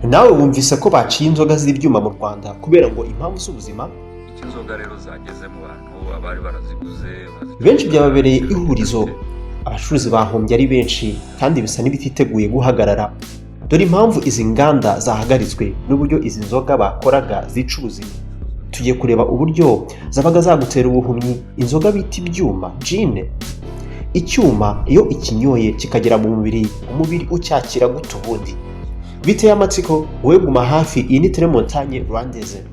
nawe wumvise ko baciye inzoga z'ibyuma mu Rwanda kubera ngo impamvu z'ubuzima. Iki inzoga rero zageze mu bantu abari baraziguze benshi byababereye ihurizo, abacuruzi bahombye ari benshi kandi bisa n'ibititeguye guhagarara. Dore impamvu izi nganda zahagaritswe n'uburyo izi nzoga bakoraga zica ubuzima. Tugiye kureba uburyo zabaga zagutera ubuhumyi inzoga bita ibyuma gin. Icyuma iyo ikinyoye kikagera mu mubiri, umubiri ucyakira gute ubundi? Biteye amatsiko, wowe guma hafi. Iyi ni Telemontagne Rwandaise.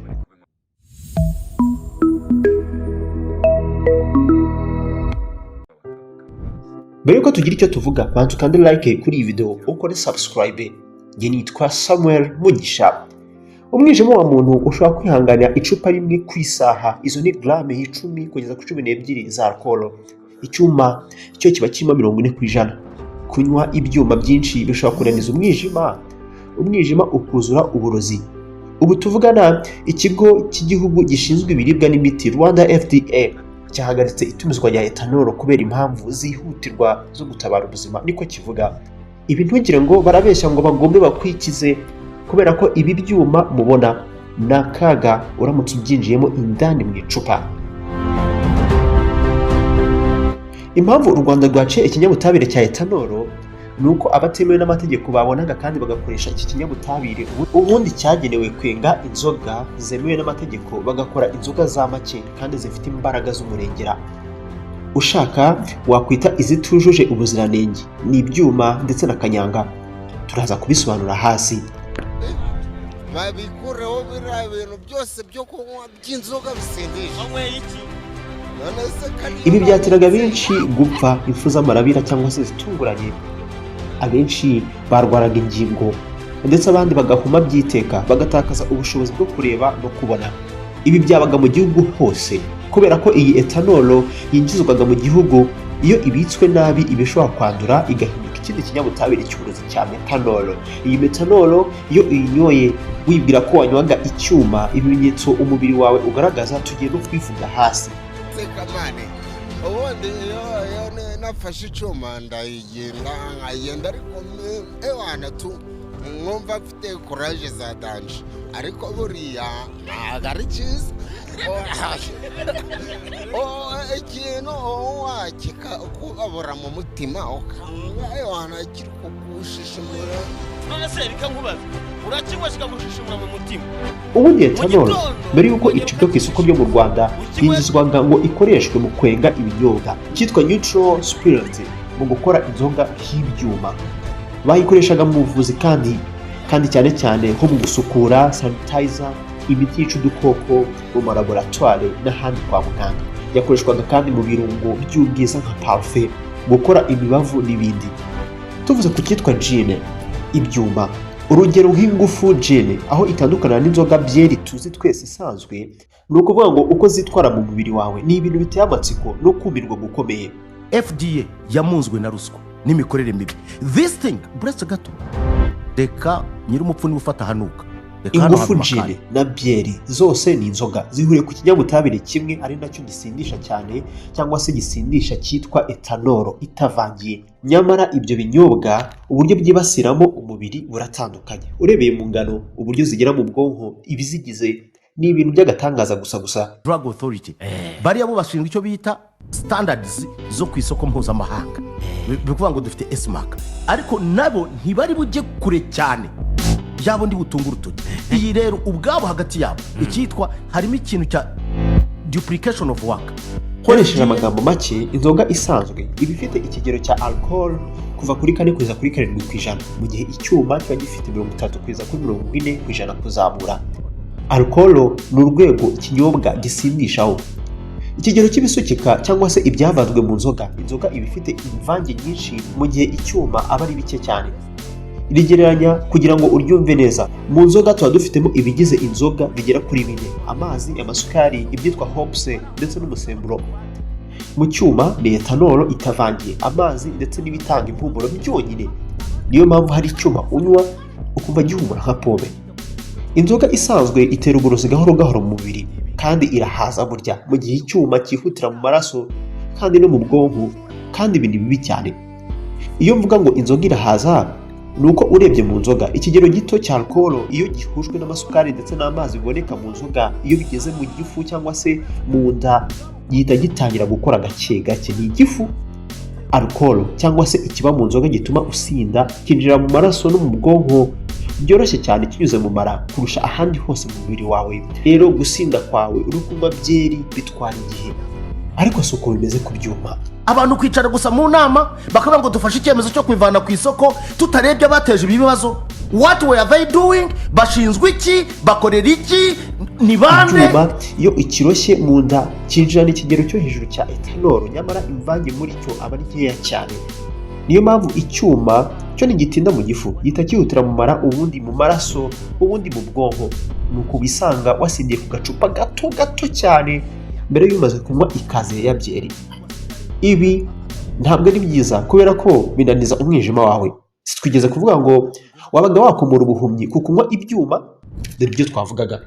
Mbere yuko tugira icyo tuvuga, bantu kandi like kuri iyi video, ukore subscribe. Njye nitwa Samuel Mugisha. Umwijima wa muntu ushobora kwihanganira icupa rimwe ku isaha, izo ni grame 10 kugeza ku 12 za alcohol. Icyuma cyo kiba kirimo 40%. Kunywa ibyuma byinshi bishobora kunaniza umwijima ukuzura uburozi. Ubu tuvugana, ikigo cy'igihugu gishinzwe ibiribwa n'imiti Rwanda FDA cyahagaritse itumizwa rya etanol kubera impamvu zihutirwa zo gutabara ubuzima, niko kivuga. Ibi ntugire ngo barabeshya ngo bagombe bakwikize, kubera ko ibi byuma mubona nakaga uramutse ubyinjiyemo indani mu icupa. Impamvu u Rwanda rwaciye ikinyabutabire cya etanol nuko abatemewe n'amategeko babonaga kandi bagakoresha iki kinyabutabire. Ubundi cyagenewe kwenga inzoga zemewe n'amategeko, bagakora inzoga za make kandi zifite imbaraga z'umurengera. Ushaka wakwita izitujuje ubuziranenge, ni ibyuma ndetse na kanyanga. Turaza kubisobanura hasi. Babikureho biriya bintu byose byo kunywa by'inzoga bisindisha. Ibi byateraga benshi gupfa impfu z'amarabira cyangwa se zitunguranye. Abenshi barwaraga ingingo ndetse abandi bagahuma byiteka, bagatakaza ubushobozi bwo kureba no kubona. Ibi byabaga mu gihugu hose kubera ko iyi etanol yinjizwaga mu gihugu. Iyo ibitswe nabi ibishobora kwandura igahinduka ikindi kinyabutabire cy'uburozi cya metanol. Iyi metanol iyo uyinyoye wibwira ko wanywaga icyuma, ibimenyetso umubiri wawe ugaragaza tugiye no kwivuga hasi. Sekamane ubundi iyo nafashe icyuma ndayigenda ariko ewana tu nkumva mfite courage za danje, ariko buriya ntabwo ari cyiza. Ikintu wakikakubabura mu mutima ukanga ewana kiri kugushishimura. None se reka nkubaze, urakinywa kikagushishimura mu mutima? Ubundi etanol mbere yuko icibwa ku isoko ryo mu Rwanda yinjizwaga ngo ikoreshwe mu kwenga ibinyobwa, cyitwa neutral spirit mu gukora inzoga nk'ibyuma. Bayikoreshaga mu buvuzi kandi cyane cyane nko mu gusukura, sanitizer, imiti yica udukoko mu malaboratoire n'ahandi kwa muganga. Yakoreshwaga kandi mu birungo by'ubwiza nka parfum, gukora imibavu n'ibindi. Tuvuze ku cyitwa gin, ibyuma, urugero nk'ingufu gin, aho itandukana n'inzoga byeri tuzi twese isanzwe, ni ukuvuga ngo uko zitwara mu mubiri wawe ni ibintu biteye amatsiko no kumirwa gukomeye. FDA yamunzwe na ruswa n'imikorere mibi. This thing buretse gato, reka nyir'umupfu niwe ufata hanuka. Ingufu gin na byeri zose ni inzoga zihuriye ku kinyabutabire kimwe, ari nacyo gisindisha cyane cyangwa se gisindisha cyitwa etanol itavangiye. Nyamara ibyo binyobwa uburyo byibasiramo umubiri buratandukanye. Urebeye mu ngano, uburyo zigera mu bwonko, ibizigize ni ibintu by'agatangaza gusa. Drug Authority bariya bo bashinzwe icyo bita standards zo ku isoko mpuzamahanga, bikuvuga ngo dufite S-mark, ariko nabo ntibari bujye kure cyane yabo ndi butunga urutoki. Iyi rero ubwabo hagati yabo icyitwa harimo ikintu cya duplication of work. Koresheje amagambo make, inzoga isanzwe iba ifite ikigero cya alcohol kuva kuri 4 kugeza kuri 7%, mu gihe icyuma kiba gifite 30 kugeza kuri 40% kuzamura. Alcohol ni urwego ikinyobwa gisindishaho. Ikigero cy'ibisukika cyangwa se ibyavanzwe mu nzoga, inzoga iba ifite imvange nyinshi mu gihe icyuma aba ari bike cyane. Irigereranya kugira ngo uryumve neza. Mu nzoga tuba dufitemo ibigize inzoga bigera kuri 4: amazi, amasukari, ibyitwa hops ndetse n'umusemburo. Mu cyuma ni etanol itavangiye, amazi ndetse n'ibitanga impumuro byonyine. Niyo mpamvu hari icyuma unywa ukumva gihumura nka pome. Inzoga isanzwe itera uburozi gahoro gahoro mu mubiri kandi irahaza burya, mu gihe icyuma cyihutira mu maraso kandi no mu bwonko, kandi ibi ni bibi cyane. Iyo mvuga ngo inzoga irahaza, nuko urebye mu nzoga ikigero gito cya alcohol iyo gihujwe n'amasukari ndetse n'amazi biboneka mu nzoga iyo bigeze mu gifu cyangwa se mu nda gihita gitangira gukora gake gake. Ni igifu, alcohol cyangwa se ikiba mu nzoga gituma usinda kinjira mu maraso no mu bwonko byoroshye cyane kinyuze mu mara kurusha ahandi hose mu mubiri wawe. Rero gusinda kwawe uri kunywa byeri bitwara igihe, ariko si uko bimeze ku byuma. Abantu kwicara gusa mu nama bakavuga ngo dufashe icyemezo cyo kwivana ku isoko tutarebye abateje ibi bibazo. What were they doing? Bashinzwe iki? Bakorera iki? Ni bande? Icyuma iyo ikiroshye mu nda kinjira n'ikigero cyo hejuru cya ethanol, nyamara imvange muri cyo aba ari nkeya cyane. Niyo mpamvu icyuma cyo ntigitinda mu gifu, gihita kihutira mu mara, ubundi mu maraso, ubundi mu bwonko. Nuko wisanga wasindiye ku gacupa gato cyane mbere y'umaze kunywa ikaze ya byeri. Ibi ntabwo ari byiza kubera ko binaniza umwijima wawe. Twigeze kuvuga ngo wabaga wakomora ubuhumyi ku kunywa ibyuma, dore ibyo twavugaga.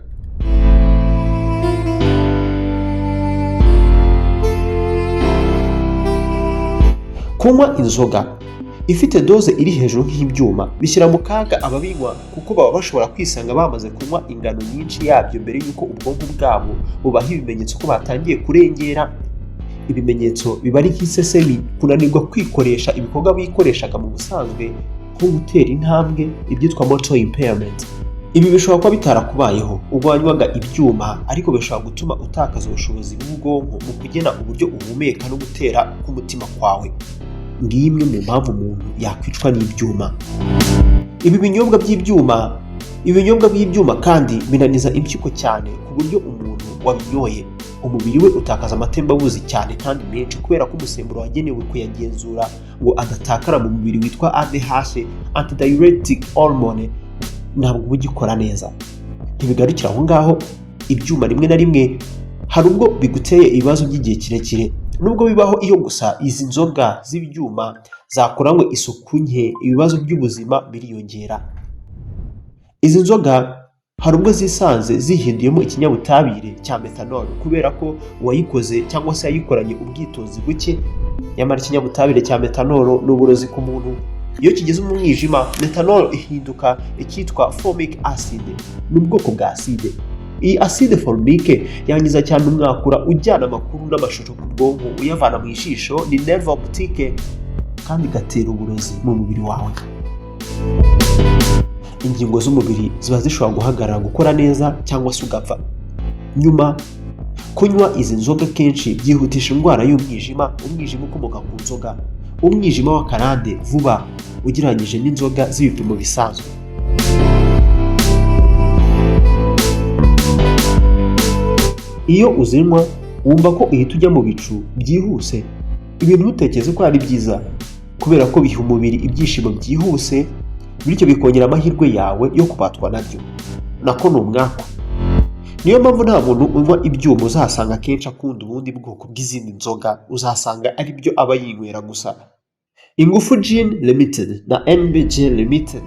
Kunywa inzoga ifite doze iri hejuru nk'ibyuma bishyira mu kaga ababinywa, kuko baba bashobora kwisanga bamaze kunywa ingano nyinshi yabyo mbere y'uko ubwonko bwabo bubaha ibimenyetso ko batangiye kurengera. Ibimenyetso biba ari nk'isesemi, kunanirwa kwikoresha ibikorwa bikoreshaga mu busanzwe nko gutera intambwe, ibyitwa motor impairment. Ibi bishobora kuba bitarakubayeho ubwo wanywaga ibyuma, ariko bishobora gutuma utakaza ubushobozi bw'ubwonko mu kugena uburyo uhumeka no gutera k'umutima kwawe. Ngiyi imwe mu mpamvu umuntu yakwicwa n'ibyuma. Ibinyobwa by'ibyuma kandi binaniza impyiko cyane ku buryo umuntu wabinyoye umubiri we utakaza amatembabuzi cyane kandi menshi, kubera ko umusemburo wagenewe kuyagenzura ngo adatakara mu mubiri witwa ADH, antidiuretic hormone, ntabwo uba ugikora neza. Ntibigarukira aho ngaho, ibyuma rimwe na rimwe hari ubwo biguteye ibibazo by'igihe kirekire. Nubwo bibaho iyo gusa izi nzoga z'ibyuma zakoranywe isuku nke, ibibazo by'ubuzima biriyongera. Izi nzoga hari ubwo zisanze zihinduyemo ikinyabutabire cya methanol kubera ko uwayikoze cyangwa se yayikoranye ubwitonzi buke. Nyamara ikinyabutabire cya methanol ni uburozi ku muntu. Iyo kigeze mu mwijima, methanol ihinduka icyitwa formic acid, ni ubwoko bwa acide. Iyi acide formique yangiza cyane umwakura ujyana amakuru n'amashusho ku bwonko uyavana mu ijisho, ni nerve optique, kandi igatera uburozi mu mubiri wawe. Ingingo z'umubiri ziba zishobora guhagarara gukora neza cyangwa se ugapfa. Nyuma, kunywa izi nzoga kenshi byihutisha indwara y'umwijima, umwijima ukomoka ku nzoga, umwijima w'akarande vuba ugereranyije n'inzoga z'ibipimo bisanzwe. Iyo uzinywa wumva ko uhita ujya mu bicu byihuse, ibintu ntutekereze ko ari byiza, kubera ko biha umubiri ibyishimo byihuse, bityo bikongera amahirwe yawe yo kubatwa nabyo. Nako ni umwaka. Niyo mpamvu nta muntu unywa ibyuma uzasanga kenshi akunda ubundi bwoko bw'izindi nzoga, uzasanga ari byo aba yinywera gusa. Ingufu Gin Limited na NBG Limited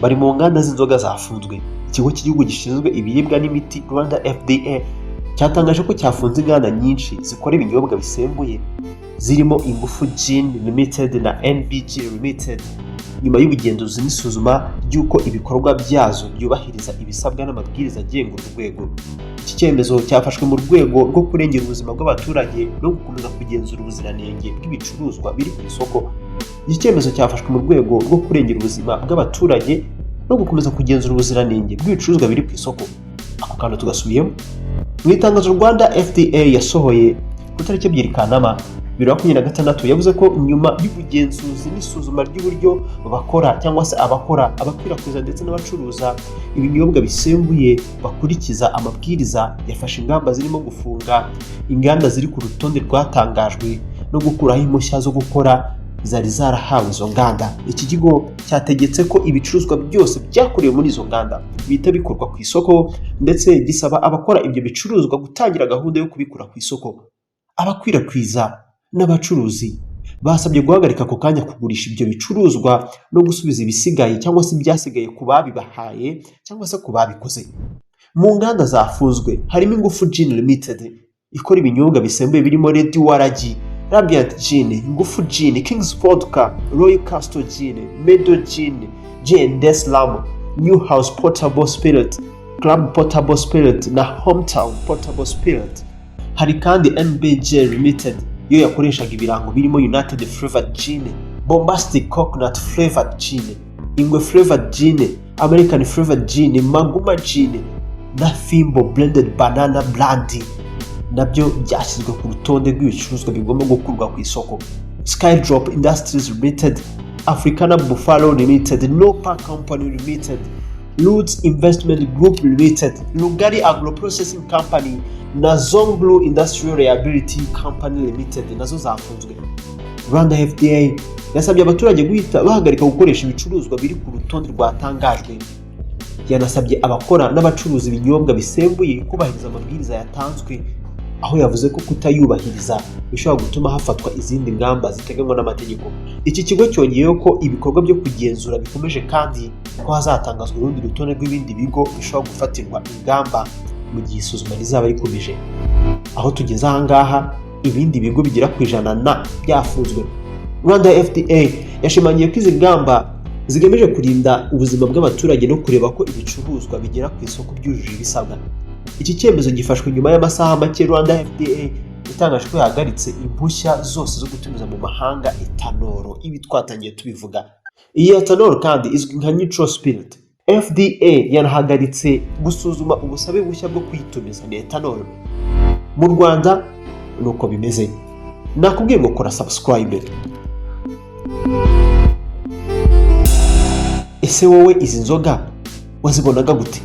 bari mu nganda z'inzoga zafunzwe. Ikigo cy'igihugu gishinzwe ibiribwa n'imiti Rwanda FDA cyatangaje ko cyafunze inganda nyinshi zikora ibinyobwa bisembuye zirimo Ingufu Gin Limited na NBG Limited, nyuma y'ubugenzuzi n'isuzuma ry'uko ibikorwa byazo byubahiriza ibisabwa n'amabwiriza agenga urwego. Iki cyemezo cyafashwe mu rwego rwo kurengera ubuzima bw'abaturage no gukomeza kugenzura ubuziranenge bw'ibicuruzwa biri ku isoko. Iki cyemezo cyafashwe mu rwego rwo kurengera ubuzima bw'abaturage no gukomeza kugenzura ubuziranenge bw'ibicuruzwa biri ku isoko. Ako kantu tugasubiyemo. Mu itangazo Rwanda FDA yasohoye ku itariki 2 Kanama 2026 yavuze ko nyuma y'ubugenzuzi n'isuzuma ry'uburyo bakora cyangwa se abakwirakwiza ndetse n'abacuruza ibinyobwa bisembuye bakurikiza amabwiriza, yafashe ingamba zirimo gufunga inganda ziri ku rutonde rwatangajwe no gukuraho impushya zo gukora zari zarahawe izo nganda. Iki kigo cyategetse ko ibicuruzwa byose byakorewe muri izo nganda bihita bikorwa ku isoko, ndetse gisaba abakora ibyo bicuruzwa gutangira gahunda yo kubikura ku isoko. Abakwirakwiza n'abacuruzi basabye guhagarika ako kanya kugurisha ibyo bicuruzwa no gusubiza ibisigaye cyangwa se ibyasigaye ku babibahaye cyangwa se ku babikoze. Mu nganda zafunzwe harimo Ingufu Gin Limited ikora ibinyobwa bisembuye birimo Red Waragi, Radiant Gin, Ingufu Gin, King's Vodka, Royal Castle Gin, Meadow Gin, J&D Slam, Newhouse Portable Spirit, Club Portable Spirit na Hometown Portable Spirit. Hari kandi NBJ Limited yo yakoreshaga ibirango birimo United Flavored Gin, Bombastic Coconut Flavored Gin, Ingwe Flavored Gin, American Flavored Gin, Maguma Gin na Fimbo Blended Banana Brandy nabyo byashyizwe ku rutonde rw'ibicuruzwa bigomba gukurwa ku isoko. Skydrop Industries Limited, Africana Buffalo Limited, Nopa Company Limited, Roots Investment Group Limited, Lugari Agro Processing Company na Zonglu Industrial Reliability Company Limited nazo zafunzwe. Rwanda FDA yasabye abaturage guhita bahagarika gukoresha ibicuruzwa biri ku rutonde rwatangajwe. Yanasabye abakora n'abacuruza ibinyobwa bisembuye kubahiriza amabwiriza yatanzwe, aho yavuze ko kutayubahiriza bishobora gutuma hafatwa izindi ngamba ziteganywa n'amategeko. Iki kigo cyongeyeho ko ibikorwa byo kugenzura bikomeje kandi ko hazatangazwa urundi rutonde rw'ibindi bigo bishobora gufatirwa ingamba mu gihe isuzuma rizaba rikomeje. Aho tugeze aha ngaha ibindi bigo bigera ku 100 byafunzwe. Rwanda FDA yashimangiye ko izi ngamba zigamije kurinda ubuzima bw'abaturage no kureba ko ibicuruzwa bigera ku isoko byujuje ibisabwa. Iki cyemezo gifashwe nyuma y'amasaha make Rwanda FDA itangaje ko yahagaritse impushya zose zo gutumiza mu mahanga etanol. Ibi twatangiye tubivuga. Iyi etanol kandi izwi nka neutral spirit. FDA yanahagaritse gusuzuma ubusabe bushya bwo kuyitumiza ni etanol. Mu Rwanda nuko bimeze. Nakubwiye ngo kora subscribe. Ese wowe izi nzoga wazibonaga gute?